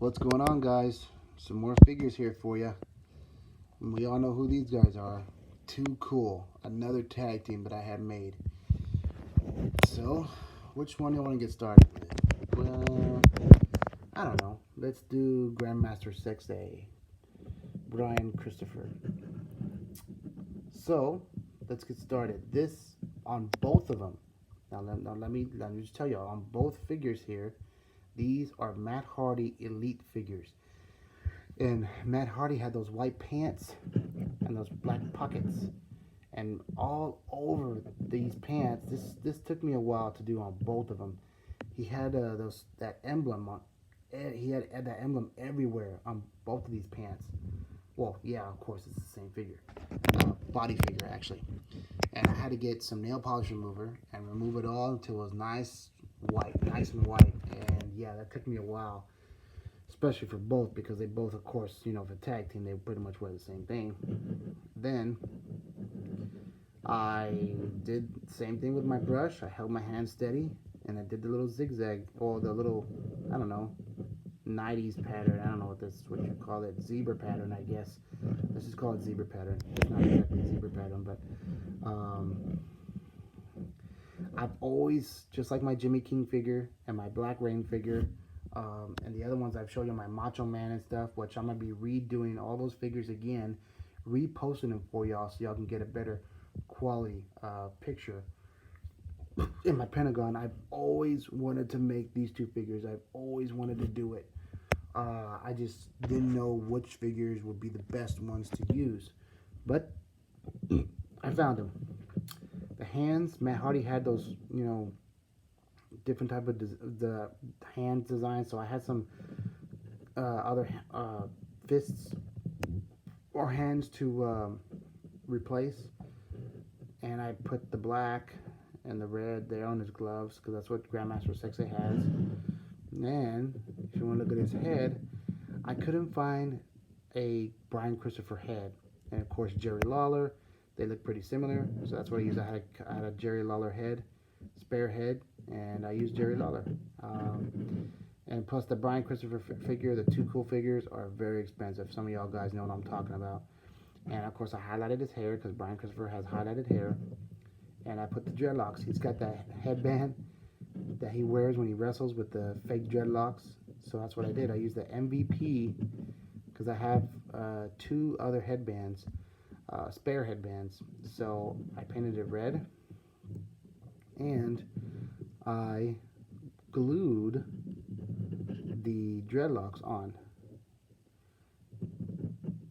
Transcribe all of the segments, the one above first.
What's going on, guys? Some more figures here for you. And we all know who these guys are. Too Cool, another tag team that I had made. So, which one do you want to get started with? Well, I don't know. Let's do Grandmaster 6A, Brian Christopher. So, let's get started. This on both of them. Now let me just tell you, on both figures here, these are Matt Hardy Elite figures. And Matt Hardy had those white pants and those black pockets, and all over these pants. This took me a while to do on both of them. He had that emblem on. He had that emblem everywhere on both of these pants. Well, yeah, of course it's the same figure, body figure actually. And I had to get some nail polish remover and remove it all until it was nice and white. And yeah, that took me a while, especially for both, because they both, of course, for tag team, they pretty much wear the same thing. Then I did the same thing with my brush. I held my hand steady and I did the little zigzag, or the little, I don't know, 90s pattern. I don't know what you call it, zebra pattern, I guess. Let's just call it zebra pattern. It's not exactly zebra pattern, but I've always, just like my Jimmy King figure and my Black Rain figure, and the other ones I've shown you, my Macho Man and stuff, which I'm going to be redoing all those figures again, reposting them for y'all so y'all can get a better quality picture. In my Pentagon, I've always wanted to make these two figures. I've always wanted to do it. I just didn't know which figures would be the best ones to use. But I found them. The hands, Matt Hardy had those, different type of the hand design. So I had some other fists or hands to replace. And I put the black and the red there on his gloves, because that's what Grandmaster 6A has. And if you want to look at his head, I couldn't find a Brian Christopher head. And of course, Jerry Lawler, they look pretty similar, so that's what I used. I had a Jerry Lawler head, spare head, and I used Jerry Lawler. And plus, the Brian Christopher figure, the Too Cool figures, are very expensive. Some of y'all guys know what I'm talking about. And of course, I highlighted his hair, because Brian Christopher has highlighted hair. And I put the dreadlocks. He's got that headband that he wears when he wrestles with the fake dreadlocks. So that's what I did. I used the MVP, because I have two other headbands, spare headbands. So I painted it red, and I glued the dreadlocks on.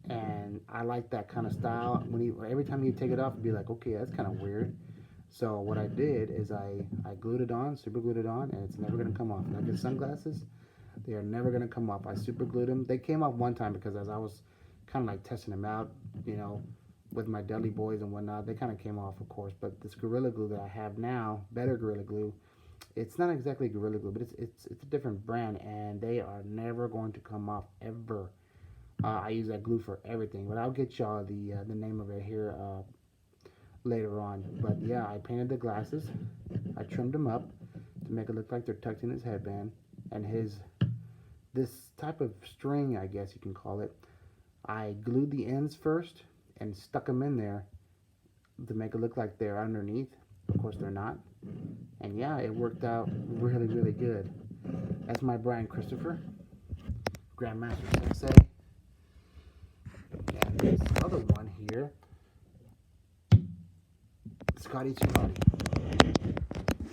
And I like that kind of style. Every time you take it off, you'd be like, okay, that's kind of weird. So what I did is I glued it on, super glued it on, and it's never going to come off. Like his sunglasses, they are never going to come off. I super glued them. They came off one time because as I was kind of like testing them out, with my Dudley boys and whatnot, they kind of came off, of course. But this Gorilla Glue that I have now, better Gorilla Glue, it's not exactly Gorilla Glue, but it's a different brand, and they are never going to come off ever. I use that glue for everything, but I'll get y'all the name of it here later on. But yeah, I painted the glasses. I trimmed them up to make it look like they're tucked in his headband. And this type of string, I guess you can call it, I glued the ends first and stuck them in there to make it look like they're underneath. Of course they're not. And yeah, it worked out really, really good. That's my Brian Christopher, Grandmaster 6A. And this other one here, Scotty Too Hardy,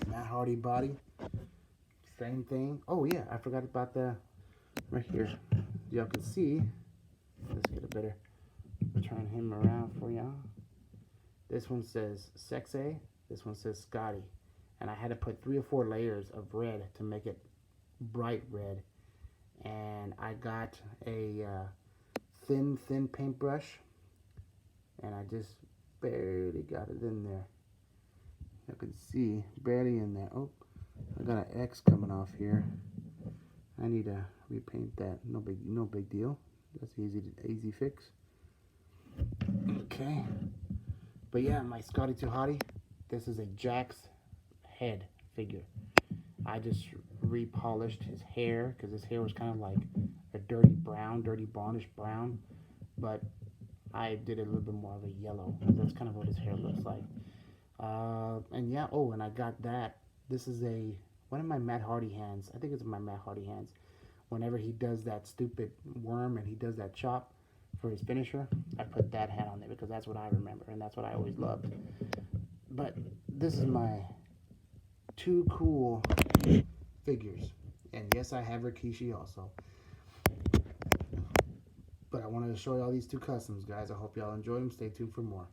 Matt Hardy body, same thing. Oh yeah, I forgot about the right here. Y'all can see. Let's get a better turn him around for y'all. This one says 6A. This one says Scotty, and I had to put 3 or 4 layers of red to make it bright red. And I got a thin paintbrush, and I just barely got it in there. You can see, barely in there. Oh, I got an X coming off here. I need to repaint that. No big deal. That's easy fix. Okay. But yeah, my Scotty Too Hotty. This is a Jack's head figure. I just repolished his hair, because his hair was kind of like dirty brown, dirty brownish brown, but I did a little bit more of a yellow. That's kind of what his hair looks like. And yeah, oh, and I got that. This is one of my Matt Hardy hands. I think it's my Matt Hardy hands. Whenever he does that stupid worm and he does that chop for his finisher, I put that hand on there because that's what I remember and that's what I always loved. But this is my Too Cool figures. And yes, I have Rikishi also. But I wanted to show you all these two customs, guys. I hope y'all enjoyed them. Stay tuned for more.